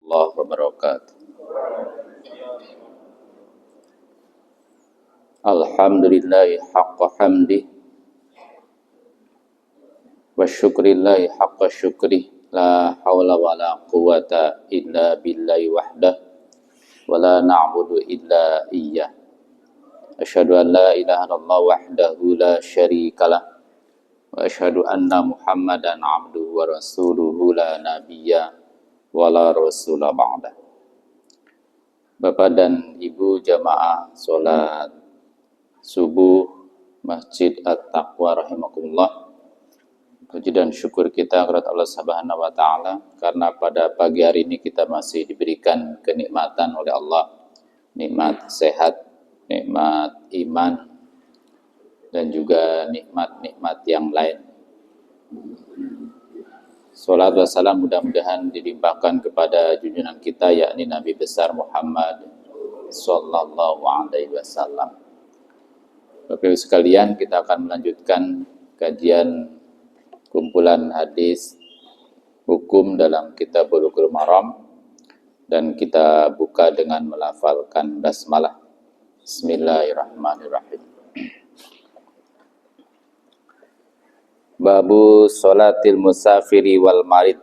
warahmatullahi wabarakatuh. Alhamdulillahi haqqa hamdi wa syukrillahi haqqa syukri, la hawla wa la quwata illa billahi wahdah wa la na'budu illa iyyah. Asyhadu an la ilaha illallah wahdahu la syarikalah wa asyhadu anna Muhammadan abduhu wa rasuluhu la nabiyya wa la rasula ba'dah. Bapak dan Ibu jamaah salat subuh Masjid At-Taqwa rahimakumullah. Puji dan syukur kita kepada Allah Subhanahu wa taala karena pada pagi hari ini kita masih diberikan kenikmatan oleh Allah, nikmat sehat, nikmat iman, dan juga nikmat-nikmat yang lain. Salat wa salam mudah-mudahan dilimpahkan kepada junjungan kita yakni Nabi besar Muhammad sallallahu alaihi wasallam. Bapak Ibu sekalian, kita akan melanjutkan kajian kumpulan hadis hukum dalam kitab Bulughul Maram, dan kita buka dengan melafalkan basmalah. Bismillahirrahmanirrahim. Babu sholatil musafiri wal marid.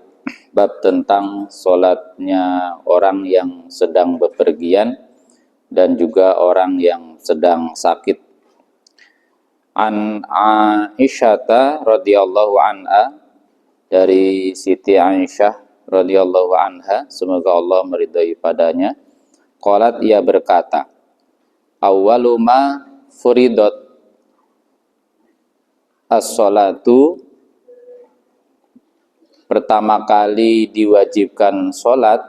Bab tentang sholatnya orang yang sedang bepergian dan juga orang yang sedang sakit. An Aisyata radhiyallahu anha, dari Siti Aisyah radhiyallahu anha, semoga Allah meridai padanya, qalat, ia berkata, awwalu ma furidat as-sholatu, pertama kali diwajibkan sholat,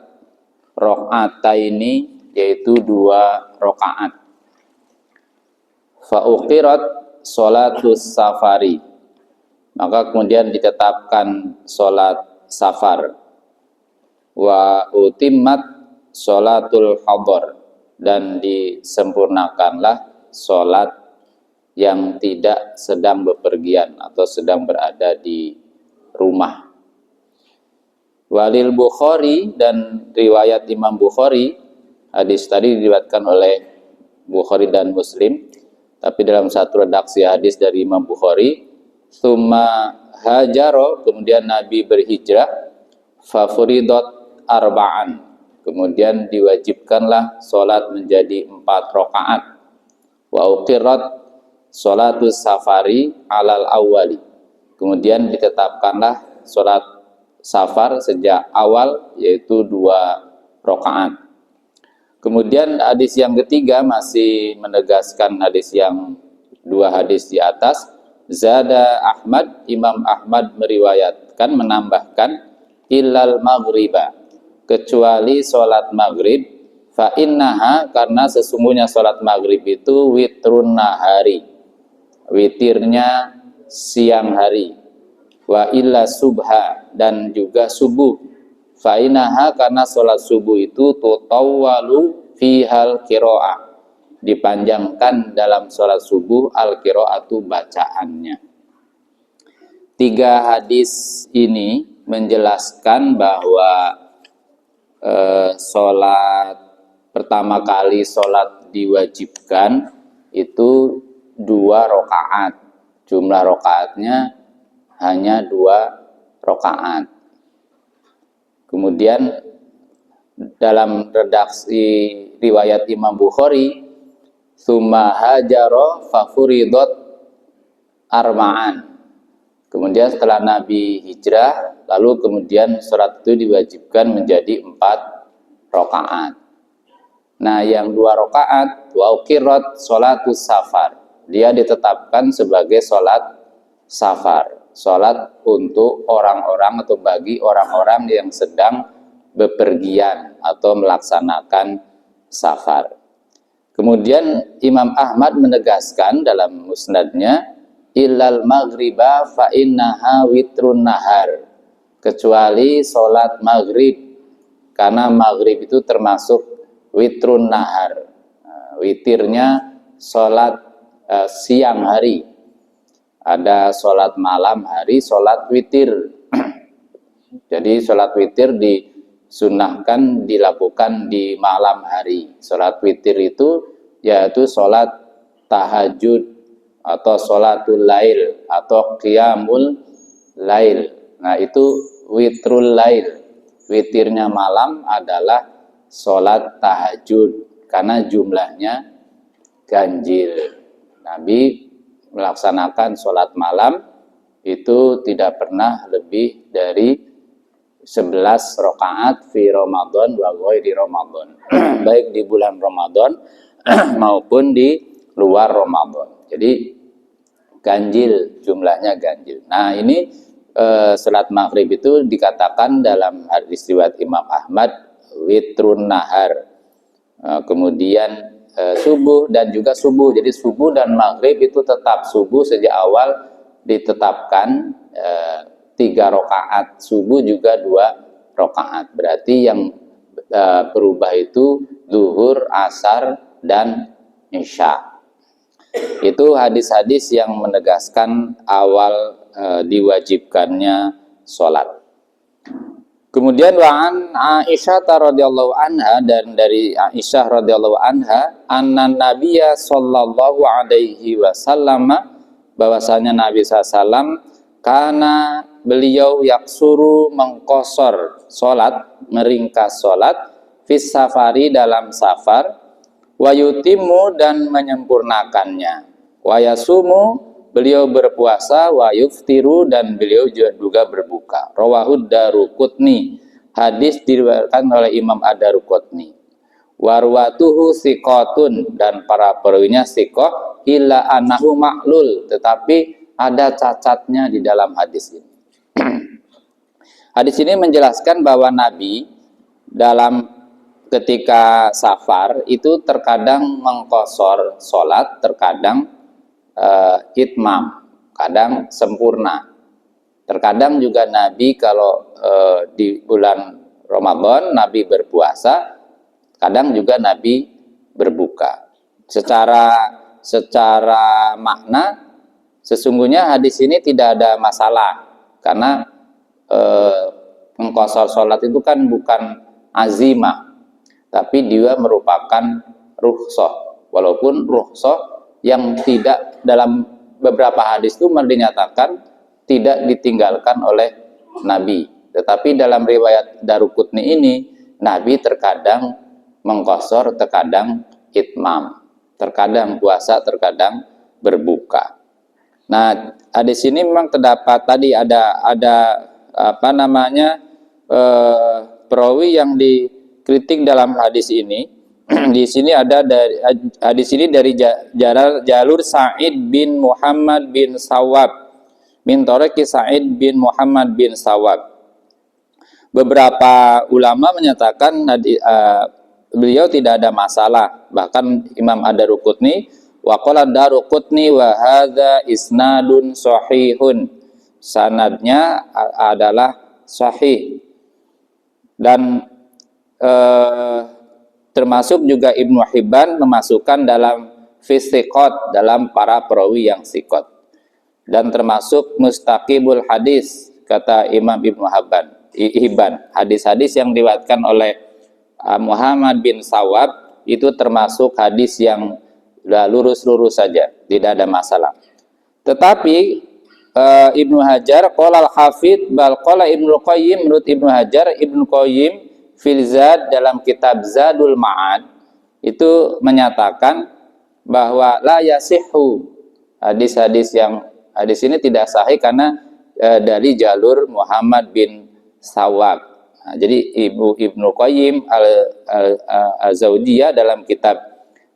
rakaataini, yaitu 2 rakaat. Fa uqirat sholatus safari, maka kemudian ditetapkan sholat safar. Wa utimmat sholatul hadar, dan disempurnakanlah sholat yang tidak sedang bepergian atau sedang berada di rumah. Walil Bukhari, dan riwayat Imam Bukhari, hadis tadi diriwayatkan oleh Bukhari dan Muslim, tapi dalam satu redaksi hadis dari Imam Bukhari, tsumma hajaro, kemudian Nabi berhijrah, fa furidat arba'an, kemudian diwajibkanlah sholat menjadi 4 rakaat. Wa uqirat sholatus safari alal awwali, kemudian ditetapkanlah sholat safar sejak awal, yaitu 2 rakaat. Kemudian hadis yang ketiga masih menegaskan hadis yang 2 hadis di atas. Zada Ahmad, Imam Ahmad meriwayatkan, menambahkan, illal maghriba, kecuali sholat maghrib, fa innaha, karena sesungguhnya sholat maghrib itu witrun nahari, witirnya siang hari. Wa illa subha, dan juga subuh. Fa innaha, karena sholat subuh itu tutawwalu fihal qiraah, dipanjangkan dalam sholat subuh al-qiraatu, bacaannya. 3 hadis ini menjelaskan bahwa sholat pertama kali sholat diwajibkan itu 2 rakaat, jumlah rakaatnya hanya 2 rakaat. Kemudian dalam redaksi riwayat Imam Bukhari, tsumma hajaro fa furidat arba'an, kemudian setelah Nabi hijrah, lalu kemudian sholat itu diwajibkan menjadi 4 rakaat. Nah, yang 2 rakaat, wa uqirat sholatus safar, dia ditetapkan sebagai sholat safar, sholat untuk orang-orang atau bagi orang-orang yang sedang bepergian atau melaksanakan safar. Kemudian Imam Ahmad menegaskan dalam musnadnya, illal maghriba fa innaha witrun nahar, kecuali sholat maghrib, karena maghrib itu termasuk witrun nahar, witirnya sholat siang hari. Ada sholat malam hari, sholat witir. Jadi sholat witir disunahkan dilakukan di malam hari. Sholat witir itu yaitu sholat tahajud atau sholatul lail atau qiyamul lail. Nah, itu witrul lail. Witirnya malam adalah sholat tahajud karena jumlahnya ganjil. Nabi melaksanakan sholat malam itu tidak pernah lebih dari 11 rakaat fi Ramadan wa ghairi Ramadan. Baik di bulan Ramadan maupun di luar Ramadan. Jadi ganjil, jumlahnya ganjil. Nah, ini salat maghrib itu dikatakan dalam hadis riwayat Imam Ahmad witrun nahar. Kemudian subuh dan juga subuh. Jadi subuh dan maghrib itu tetap. Subuh sejak awal ditetapkan 3 rakaat, subuh juga 2 rakaat. Berarti yang berubah itu zuhur, asar, dan isya. Itu hadis-hadis yang menegaskan awal diwajibkannya sholat. Kemudian wa'an Aisyah radhiyallahu anha, dan dari Aisyah radhiyallahu anha, anna Nabiyya sallallahu alaihi wasallam, bahwasanya Nabi SAW karena beliau yaksuru mengkosor sholat, meringkas sholat, fis safari dalam safar, wa yutimu dan menyempurnakannya, wa yasumu beliau berpuasa, wa yuftiru dan beliau juga berbuka. Rawahud Daruqutni, hadis diriwayatkan oleh Imam Ad-Daruqutni. Warwatuhu siqatun, dan para perawinya siqah, illa annahu ma'lul, tetapi ada cacatnya di dalam hadis ini. Hadis ini menjelaskan bahwa Nabi dalam ketika safar itu terkadang mengqosor sholat, terkadang itmam, kadang sempurna. Terkadang juga Nabi kalau di bulan Ramadan Nabi berpuasa, kadang juga Nabi berbuka. Secara makna sesungguhnya hadis ini tidak ada masalah, karena mengqosor sholat itu kan bukan azimah, tapi dia merupakan rukhsah. Walaupun rukhsah yang tidak dalam beberapa hadis itu dinyatakan tidak ditinggalkan oleh Nabi. Tetapi dalam riwayat Daruqutni ini, Nabi terkadang mengqosor, terkadang itmam, terkadang puasa, terkadang berbuka. Nah, hadis ini memang terdapat tadi ada perawi yang dikritik dalam hadis ini. Di sini ada hadis ini dari jalur Sa'id bin Muhammad bin Sawab, min Tariqi Sa'id bin Muhammad bin Sawab. Beberapa ulama menyatakan beliau tidak ada masalah. Bahkan Imam Ad-Daruqutni wa qala Daruqutni wa hadza isnadun sahihun, sanadnya adalah sahih. Dan termasuk juga Ibnu Hibban memasukkan dalam fisiqat, dalam para perawi yang siqat, dan termasuk mustaqibul hadis, kata Imam Ibnu Hibban. Hadis-hadis yang diriwayatkan oleh Muhammad bin Sawab itu termasuk hadis yang lurus-lurus saja, tidak ada masalah. Tetapi Ibnu Hajar qala al-Hafidz bal qala Ibnu Qayyim, menurut Ibnu Hajar, Ibnu Qayyim fil Zad, dalam kitab Zadul Ma'ad itu menyatakan bahwa la yasihhu, hadis ini tidak sahih karena dari jalur Muhammad bin Sawab. Nah, jadi Ibnu Qayyim al-Zawdiyah dalam kitab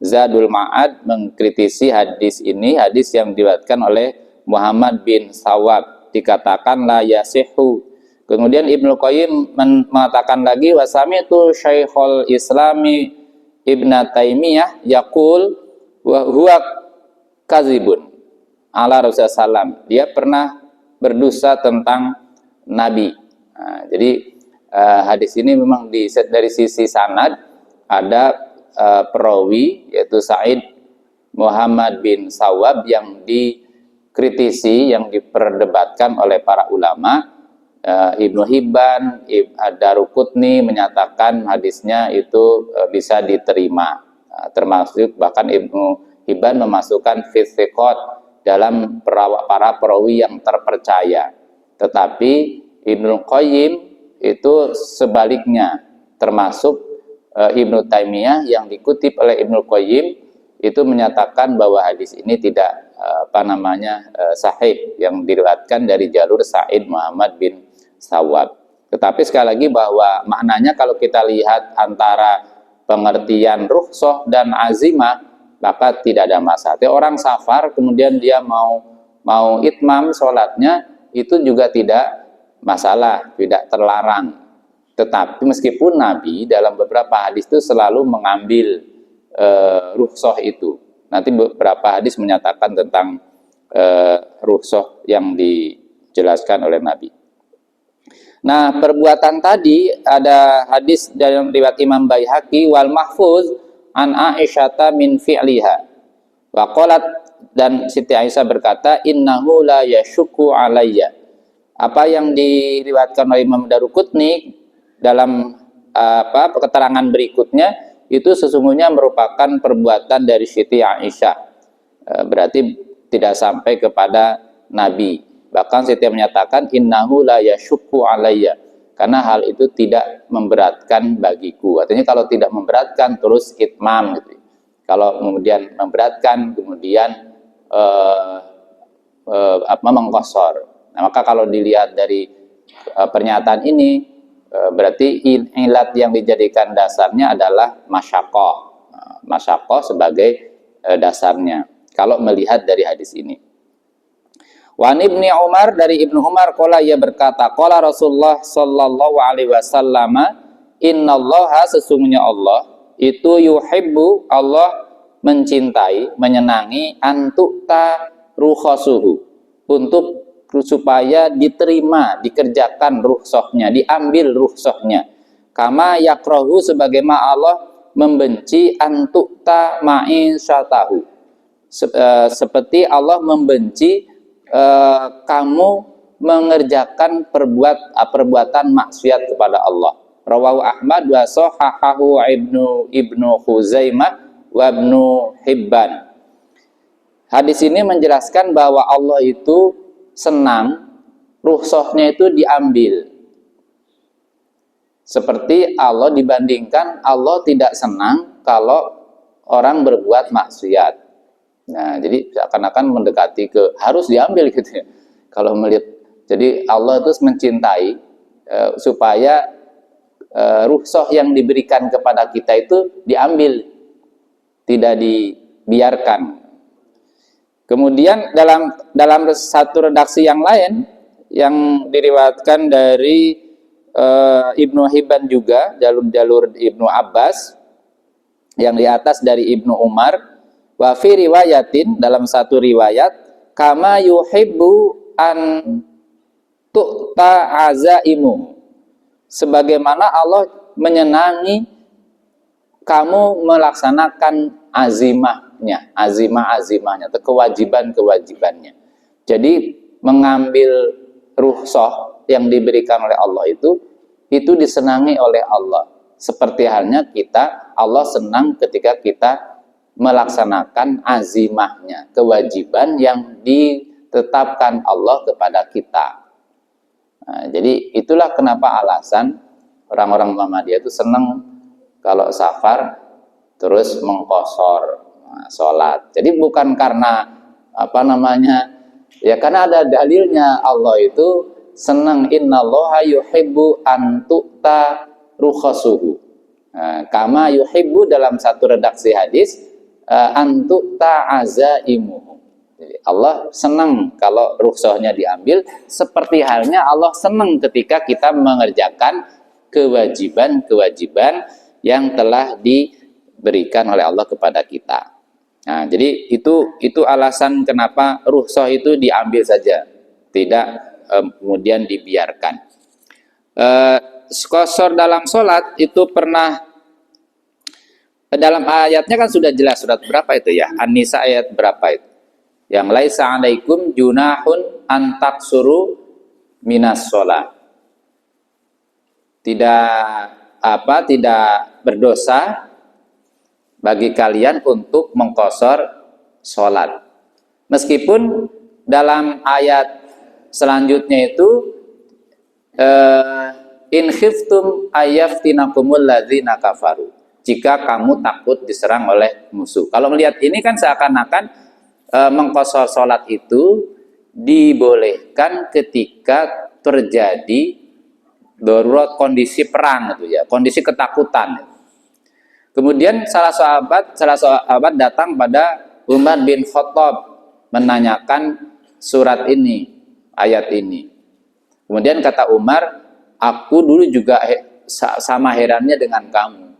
Zadul Ma'ad mengkritisi hadis ini, hadis yang diriwayatkan oleh Muhammad bin Sawab, dikatakan la yasihhu. Kemudian Ibnu Qayyim mengatakan lagi, wasami'tu Syekhul Islami Ibnu Taimiyah yaqul wa huwa kadzibun ala Rasulullah sallam. Dia pernah berdusta tentang Nabi. Nah, jadi hadis ini memang dari sisi sanad ada perawi yaitu Sa'id Muhammad bin Sawab yang dikritisi, yang diperdebatkan oleh para ulama. Ibnu Hibban, Ad-Daruqutni menyatakan hadisnya itu bisa diterima. Termasuk bahkan Ibnu Hibban memasukkan fi thiqat dalam para perawi yang terpercaya. Tetapi Ibnu Qayyim itu sebaliknya, termasuk Ibnu Taimiyah yang dikutip oleh Ibnu Qayyim itu menyatakan bahwa hadis ini tidak sahih, yang diriwayatkan dari jalur Sa'id Muhammad bin Sawab. Tetapi sekali lagi bahwa maknanya kalau kita lihat antara pengertian rukhsah dan azimah, maka tidak ada masalah. Orang safar kemudian dia mau itmam sholatnya, itu juga tidak masalah, tidak terlarang. Tetapi meskipun Nabi dalam beberapa hadis itu selalu mengambil rukhsah itu. Nanti beberapa hadis menyatakan tentang rukhsah yang dijelaskan oleh Nabi. Nah, perbuatan tadi ada hadis dari riwayat Imam Baihaqi, wal mahfuz an Aisyata min fi'liha. Wa qalat, dan Siti Aisyah berkata, innahu la yashukku alayya. Apa yang diriwayatkan oleh Imam Daruqutni dalam keterangan berikutnya itu sesungguhnya merupakan perbuatan dari Siti Aisyah. Berarti tidak sampai kepada Nabi. Bahkan Siti menyatakan innahu la yashukku alayya, karena hal itu tidak memberatkan bagiku. Artinya kalau tidak memberatkan terus itmam gitu. Kalau kemudian memberatkan kemudian mengqashar. Nah, maka kalau dilihat dari pernyataan ini berarti ilat yang dijadikan dasarnya adalah masyaqqah. Masyaqqah sebagai dasarnya kalau melihat dari hadis ini. Wa Ibnu Umar, dari Ibnu Umar qala, ia berkata, qala Rasulullah sallallahu alaihi wasallam, innallaha, sesungguhnya Allah itu yuhibbu, Allah mencintai, menyenangi, antukta rukhasuhu, untuk supaya diterima, dikerjakan rukhsahnya, diambil rukhsahnya. Kama yakrahu, sebagaimana Allah membenci antukta ma'isyatahu, seperti Allah membenci kamu mengerjakan perbuatan maksiat kepada Allah. Rawahu Ahmad wa sahahahu Ibnu Khuzaimah wa Ibnu Hibban. Hadis ini menjelaskan bahwa Allah itu senang rukhsahnya itu diambil. Seperti Allah, dibandingkan Allah tidak senang kalau orang berbuat maksiat. Nah, jadi seakan-akan mendekati ke harus diambil gitu ya. Kalau melihat, jadi Allah itu mencintai supaya rukhsah yang diberikan kepada kita itu diambil, tidak dibiarkan. Kemudian dalam satu redaksi yang lain yang diriwayatkan dari Ibnu Hibban juga, jalur Ibnu Abbas, yang di atas dari Ibnu Umar. Wa fi riwayatin, dalam satu riwayat, kama yuhibbu an tu'ta azaimu, sebagaimana Allah menyenangi kamu melaksanakan azimahnya, azimahnya, atau kewajibannya. Jadi mengambil rukhsah yang diberikan oleh Allah itu disenangi oleh Allah. Seperti halnya kita, Allah senang ketika kita melaksanakan azimahnya, kewajiban yang ditetapkan Allah kepada kita. Nah, jadi itulah kenapa alasan orang-orang Muhammadiyah itu senang kalau safar terus mengqashar sholat. Jadi bukan karena ya karena ada dalilnya. Allah itu senang, innallaha yuhibbu an tu'ta rukhasuhu. Kama yuhibbu, dalam satu redaksi hadis, antuk ta'azaimuhu. Jadi Allah senang kalau rukhsahnya diambil, seperti halnya Allah senang ketika kita mengerjakan kewajiban-kewajiban yang telah diberikan oleh Allah kepada kita. Nah, jadi itu alasan kenapa rukhsah itu diambil saja, tidak kemudian dibiarkan. Qashar dalam sholat itu pernah, dalam ayatnya kan sudah jelas, surat berapa itu ya? An-Nisa ayat berapa itu? Yang laisa alaikum junahun an taqsuru minas sholat. tidak berdosa bagi kalian untuk mengqashar sholat. Meskipun dalam ayat selanjutnya itu in khiftum ayaftinakumul ladzina kafaru, jika kamu takut diserang oleh musuh. Kalau melihat ini kan seakan-akan mengqashar sholat itu dibolehkan ketika terjadi darurat, kondisi perang itu ya, kondisi ketakutan. Kemudian salah sahabat datang pada Umar bin Khattab menanyakan surat ini, ayat ini. Kemudian kata Umar, aku dulu juga sama herannya dengan kamu.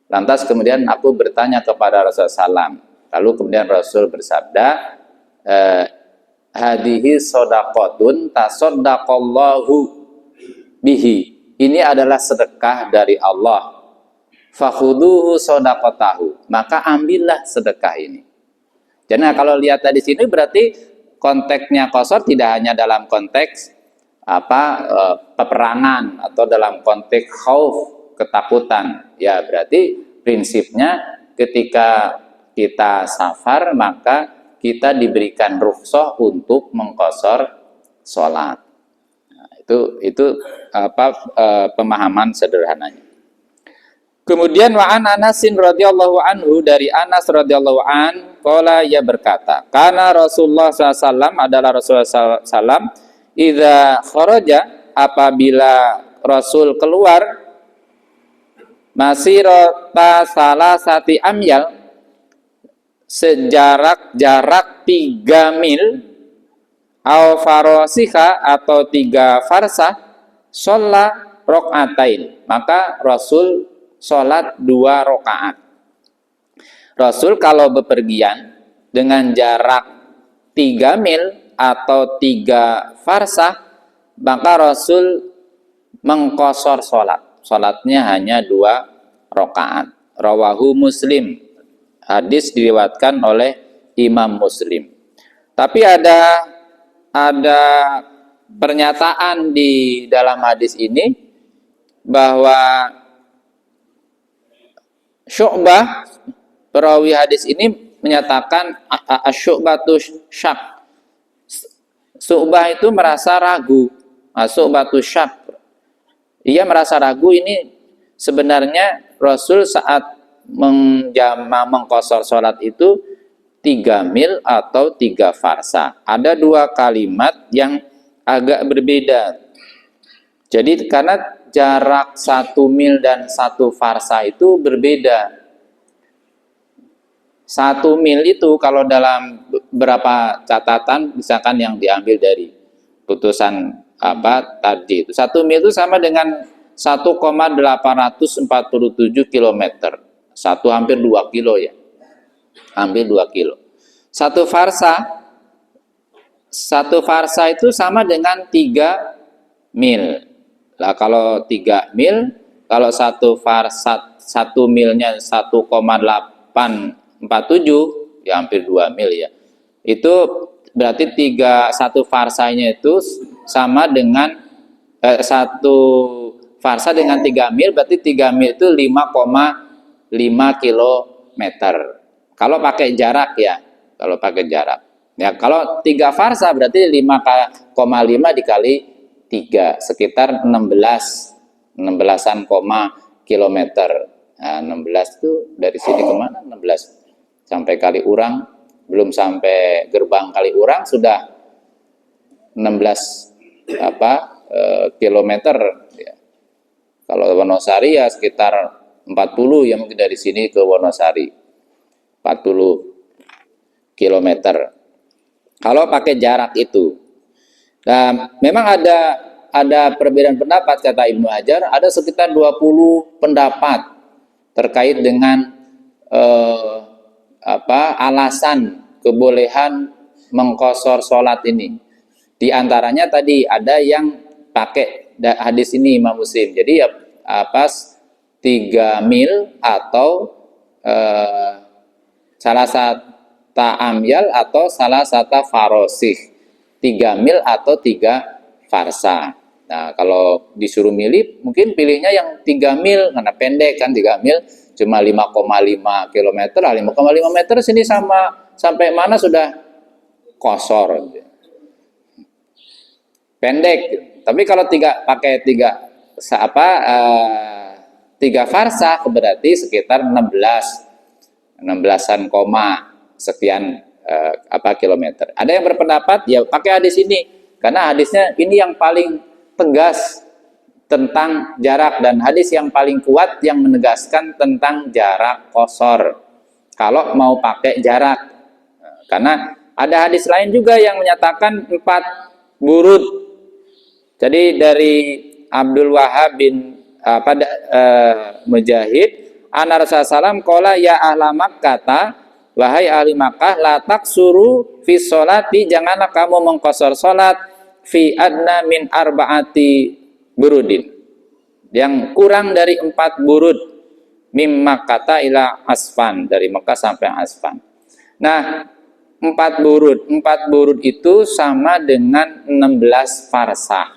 Lantas kemudian aku bertanya kepada Rasulullah SAW. Lalu kemudian Rasul bersabda, hadihi sodaqotun tasoddaqallahu bihi, ini adalah sedekah dari Allah. Fakhuduhu sodaqotahu, maka ambillah sedekah ini. Jadi kalau lihat tadi sini berarti konteksnya qashar tidak hanya dalam konteks peperangan atau dalam konteks khauf, ketakutan. Ya berarti prinsipnya ketika kita safar maka kita diberikan rukhsah untuk mengqashar sholat. Itu pemahaman sederhananya. Kemudian wa an Anasin radhiyallahu anhu, dari Anas radhiyallahu an qala, ia berkata, karena Rasulullah SAW adalah Rasulullah SAW idza kharaja, apabila Rasul keluar masirata salasati amyal, jarak 3 mil, au farosika atau 3 farsah, sholat rokaatain, maka Rasul sholat 2 rakaat. Rasul kalau bepergian dengan jarak 3 mil atau 3 farsah, maka Rasul mengqashar sholatnya hanya 2 rakaat. Rawahu Muslim, hadis diriwayatkan oleh Imam Muslim. Tapi ada pernyataan di dalam hadis ini bahwa Syu'bah, perawi hadis ini menyatakan asyu'batu syak. Syu'bah itu merasa ragu. Syu'batu syak, ia merasa ragu ini sebenarnya Rasul saat mengqashar sholat itu 3 mil atau 3 farsa. Ada 2 kalimat yang agak berbeda. Jadi karena jarak 1 mil dan 1 farsa itu berbeda. 1 mil itu kalau dalam beberapa catatan, misalkan yang diambil dari putusan tadi itu, 1 mil itu sama dengan 1,847 km. Hampir 2 kilo ya. Hampir 2 kilo. 1 farsa itu sama dengan 3 mil. Lah kalau 3 mil, kalau 1 farsa, 1 milnya 1,847, ya hampir 2 mil ya. Itu berarti 1 farsanya itu sama dengan 1 farsa dengan 3 mil, berarti 3 mil itu 5,5 kilometer. Kalau pakai jarak ya, kalau pakai jarak. Ya, kalau 3 farsa berarti 5,5 dikali 3, sekitar 16-an kilometer. Nah, 16 itu dari sini kemana? 16 sampai Kaliurang, belum sampai gerbang Kaliurang sudah 16 kilometer. Ya. Kalau Wonosari ya sekitar 40 ya, mungkin dari sini ke Wonosari 40 kilometer. Kalau pakai jarak itu. Nah, memang ada perbedaan pendapat, kata Ibnu Hajar, ada sekitar 20 pendapat terkait dengan alasan kebolehan mengqashar sholat ini. Di antaranya tadi ada yang pakai hadis ini Imam Muslim. Jadi ya 3 mil atau salah satu amyal atau salah satu farosih, 3 mil atau 3 farsa. Nah, kalau disuruh milih, mungkin pilihnya yang 3 mil, karena pendek kan 3 mil, cuma 5,5 kilometer, 5,5 meter sini sama sampai mana sudah kosor. Pendek. Tapi kalau pakai tiga farsah berarti sekitar 16-an koma sekian kilometer. Ada yang berpendapat ya pakai hadis ini karena hadisnya ini yang paling tegas tentang jarak dan hadis yang paling kuat yang menegaskan tentang jarak qashar. Kalau mau pakai jarak. Karena ada hadis lain juga yang menyatakan 4 burud. Jadi dari Abdul Wahab bin Mujahid, Anna Rasulullah SAW qala ya ahla Makkah, wahai ahli Makkah, la taksuru fi sholati, janganlah kamu mengqashar salat fi adna min arba'ati burudin, yang kurang dari 4 burud, mim Makkah ila Asfan, dari Mekah sampai Asfan. Nah, 4 burud itu sama dengan 16 farsah.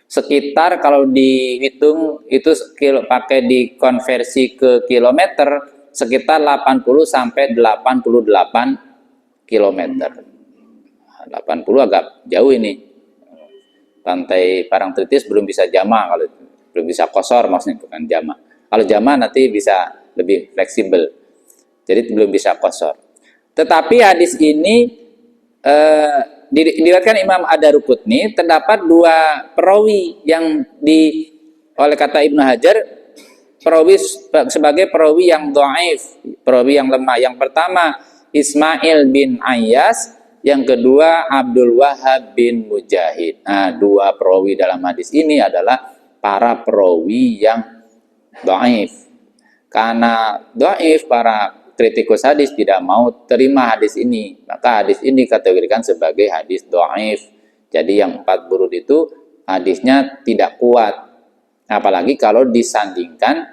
Sekitar kalau dihitung itu pakai dikonversi ke kilometer sekitar 80 sampai 88 kilometer. 80 agak jauh ini. Pantai Parangtritis belum bisa jama, kalau belum bisa qashar maksudnya, bukan jama. Kalau jama nanti bisa lebih fleksibel. Jadi belum bisa qashar. Tetapi hadis ini diriwayatkan Imam Ad-Daruqutni, terdapat 2 perawi yang oleh kata Ibnu Hajar sebagai perawi yang dhaif, perawi yang lemah. Yang pertama Ismail bin Ayyas, yang kedua Abdul Wahab bin Mujahid. Nah, 2 perawi dalam hadis ini adalah para perawi yang dhaif. Karena dhaif, para kritikus hadis tidak mau terima hadis ini, maka hadis ini dikategorikan sebagai hadis dhaif. Jadi yang 4 burud itu hadisnya tidak kuat, apalagi kalau disandingkan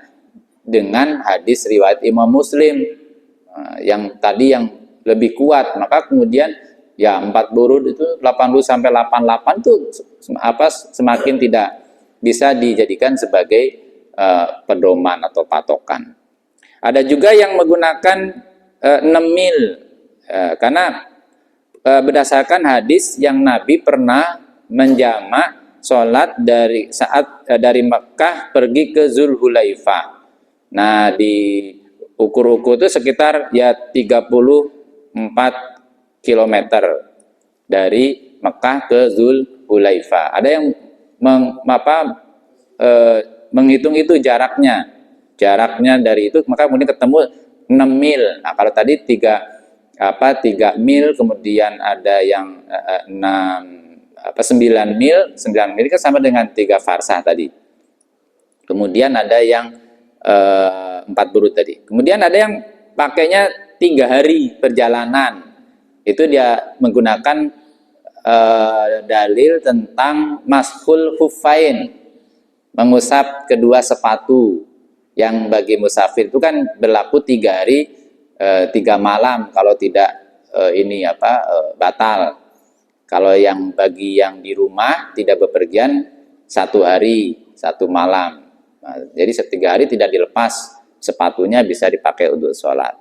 dengan hadis riwayat Imam Muslim yang tadi yang lebih kuat. Maka kemudian ya 4 burud itu 80 sampai 88 itu semakin tidak bisa dijadikan sebagai pedoman atau patokan. Ada juga yang menggunakan 6 mil karena berdasarkan hadis yang Nabi pernah menjamak sholat dari Mekah pergi ke Zulhulaifah. Nah, di ukur-ukur itu sekitar ya 34 kilometer dari Mekah ke Zulhulaifah. Ada yang menghitung itu jaraknya dari itu, maka kemudian ketemu 6 mil. Nah, kalau tadi 3 mil, kemudian ada yang 9 mil kan sama dengan 3 farsah tadi. Kemudian ada yang 4 burud tadi. Kemudian ada yang pakainya 3 hari perjalanan. Itu dia menggunakan dalil tentang mashul khuffain, mengusap kedua sepatu. Yang bagi musafir itu kan berlaku 3 hari 3 malam, kalau tidak batal. Kalau yang bagi yang di rumah tidak bepergian 1 hari 1 malam. Nah, jadi 3 hari tidak dilepas sepatunya, bisa dipakai untuk sholat.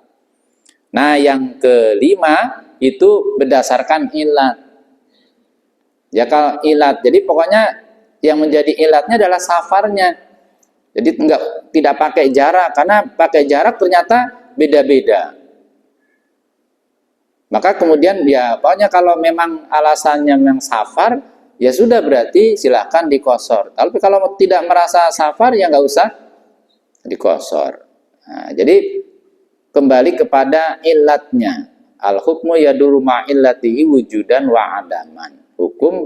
Nah, yang kelima itu berdasarkan ilat. Ya, kalau ilat, jadi pokoknya yang menjadi ilatnya adalah safarnya. Jadi tidak pakai jarak, karena pakai jarak ternyata beda-beda. Maka kemudian ya pokoknya kalau memang alasannya memang safar, ya sudah, berarti silahkan diqashar. Tapi kalau tidak merasa safar ya nggak usah diqashar. Nah, jadi kembali kepada ilatnya. Al-hukmu yaduru ma'illatihi wujudan wa adaman. Hukum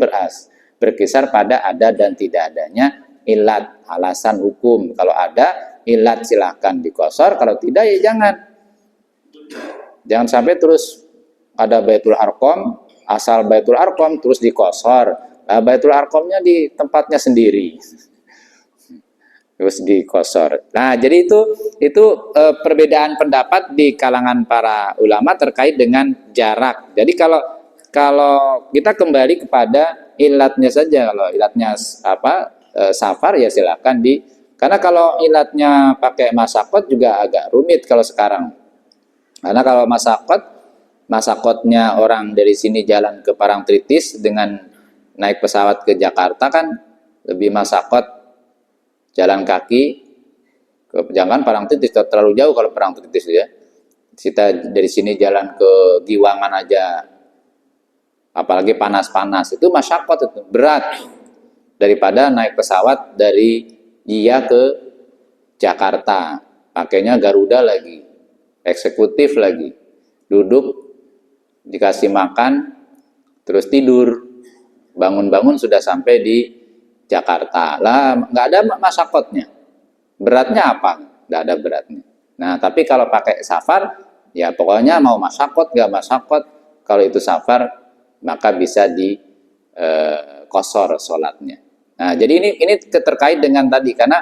berkisar pada ada dan tidak adanya ilat, alasan hukum. Kalau ada ilat silahkan diqashar, kalau tidak ya jangan sampai terus ada Baitul Arqam, asal Baitul Arqam terus diqashar. Nah, Baitul Arqamnya di tempatnya sendiri terus diqashar. Nah, jadi itu perbedaan pendapat di kalangan para ulama terkait dengan jarak. Jadi kalau kalau kita kembali kepada ilatnya saja, kalau ilatnya safar ya silakan karena kalau ilatnya pakai masakot juga agak rumit kalau sekarang. Karena kalau masakotnya orang dari sini jalan ke Parangtritis dengan naik pesawat ke Jakarta kan lebih masakot jalan kaki ke jangan Parangtritis terlalu jauh kalau Parangtritis ya. Kita dari sini jalan ke Giwangan aja, apalagi panas-panas itu masyakot itu berat daripada naik pesawat dari Iya ke Jakarta, pakainya Garuda lagi, eksekutif lagi, duduk dikasih makan terus tidur, bangun-bangun sudah sampai di Jakarta lah, nggak ada masakotnya. Beratnya apa? Nggak ada beratnya. Nah tapi kalau pakai safar ya pokoknya mau masakot nggak masakot, kalau itu safar maka bisa di kosor sholatnya. Nah, jadi ini terkait dengan tadi karena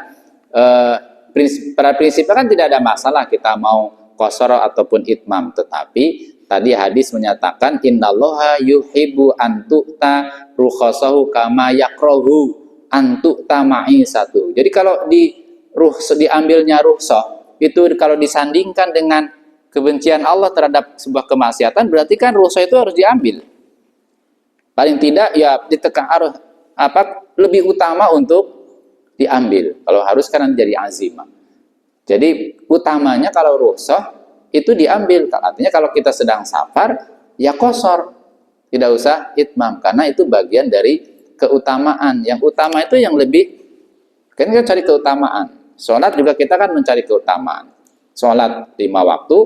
pada prinsipnya kan tidak ada masalah kita mau kosor ataupun itmam, tetapi tadi hadis menyatakan innallaha yuhibbu an tu'ta rukhasahu kama yakrahu an tu'ta ma'isatu. Jadi kalau diambilnya rukhsah itu kalau disandingkan dengan kebencian Allah terhadap sebuah kemaksiatan, berarti kan rukhsah itu harus diambil. Paling tidak ya ditekan harus lebih utama untuk diambil. Kalau harus kan jadi azimah. Jadi utamanya kalau rukhsah itu diambil. Artinya kalau kita sedang safar ya qashar, tidak usah itmam karena itu bagian dari keutamaan. Yang utama itu yang lebih, kan kita cari keutamaan. Sholat juga kita kan mencari keutamaan. Sholat 5 waktu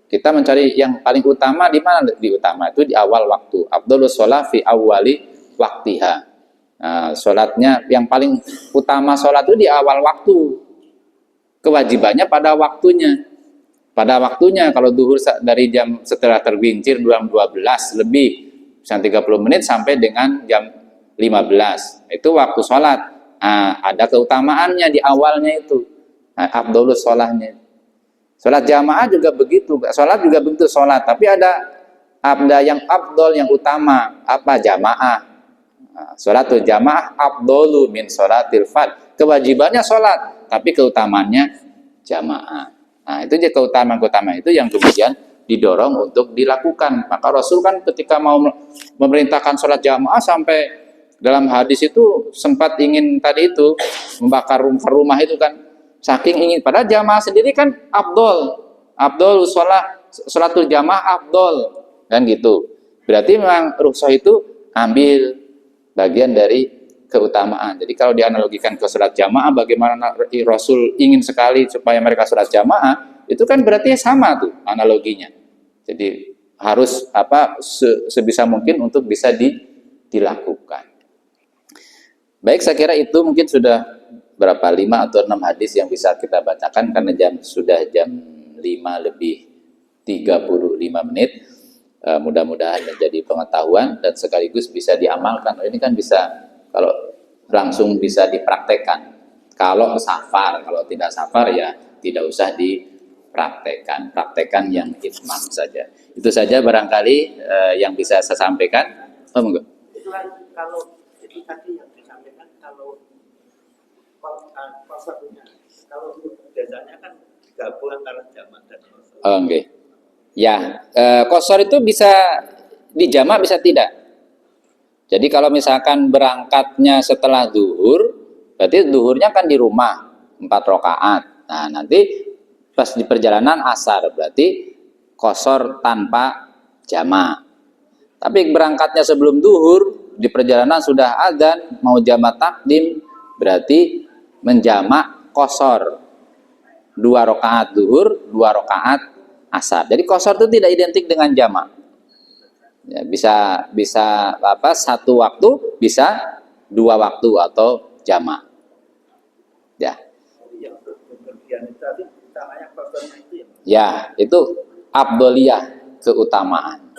kita mencari yang paling utama di mana? Di utama itu di awal waktu. Afdhalus sholat fi awwali waktiha. Nah, sholatnya yang paling utama sholat itu di awal waktu. Kewajibannya pada waktunya. Pada waktunya kalau duhur dari jam setelah tergelincir jam 12 lebih 30 menit sampai dengan jam 15. Itu waktu sholat. Nah, ada keutamaannya di awalnya itu. Nah, afdhalus sholatnya. Sholat jamaah juga begitu, sholat juga begitu sholat, tapi ada yang afdol, yang utama, apa? Jamaah. Nah, sholatul jamaah afdolu min sholatil fard. Kewajibannya sholat, tapi keutamaannya jamaah. Nah itu dia keutamaan itu yang kemudian didorong untuk dilakukan. Maka Rasul kan ketika mau memerintahkan sholat jamaah sampai dalam hadis itu sempat ingin tadi itu membakar rumah itu kan. Saking ingin, padahal jamaah sendiri kan afdol sholatul jamaah afdol kan gitu. Berarti memang rukhsah itu ambil bagian dari keutamaan. Jadi kalau dianalogikan ke sholat jamaah, bagaimana Rasul ingin sekali supaya mereka sholat jamaah, itu kan berarti sama tuh analoginya. Jadi harus sebisa mungkin untuk bisa dilakukan. Baik, saya kira itu mungkin sudah berapa 5 atau 6 hadis yang bisa kita bacakan karena sudah jam 5 lebih 35 menit. Mudah-mudahan menjadi pengetahuan dan sekaligus bisa diamalkan. Ini kan bisa kalau langsung bisa dipraktekkan. Kalau safar, kalau tidak safar ya tidak usah dipraktekkan. Praktekkan yang itmam saja. Itu saja barangkali yang bisa saya sampaikan. Monggo. Itu kan kalau itu tadi yang disampaikan kalau kalau biasanya kan gabung antara jamak dan qashar. Oke. Ya, qashar itu bisa dijamak bisa tidak. Jadi kalau misalkan berangkatnya setelah zuhur, berarti zuhurnya kan di rumah 4 rakaat. Nah, nanti pas di perjalanan asar berarti qashar tanpa jamak. Tapi berangkatnya sebelum zuhur, di perjalanan sudah adzan mau jamak takdim, berarti menjamak qashar 2 rakaat zuhur, 2 rakaat asar. Jadi qashar itu tidak identik dengan jamak. Ya, bisa satu waktu, bisa 2 waktu atau jamak. Ya. Yang berpergian itu tadi utamanya qasharnya itu ya. Ya, itu afdholiyah, keutamaan.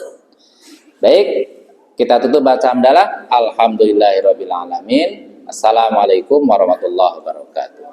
Baik, kita tutup baca hamdalah. Alhamdulillahirabbil alamin. Assalamualaikum warahmatullahi wabarakatuh.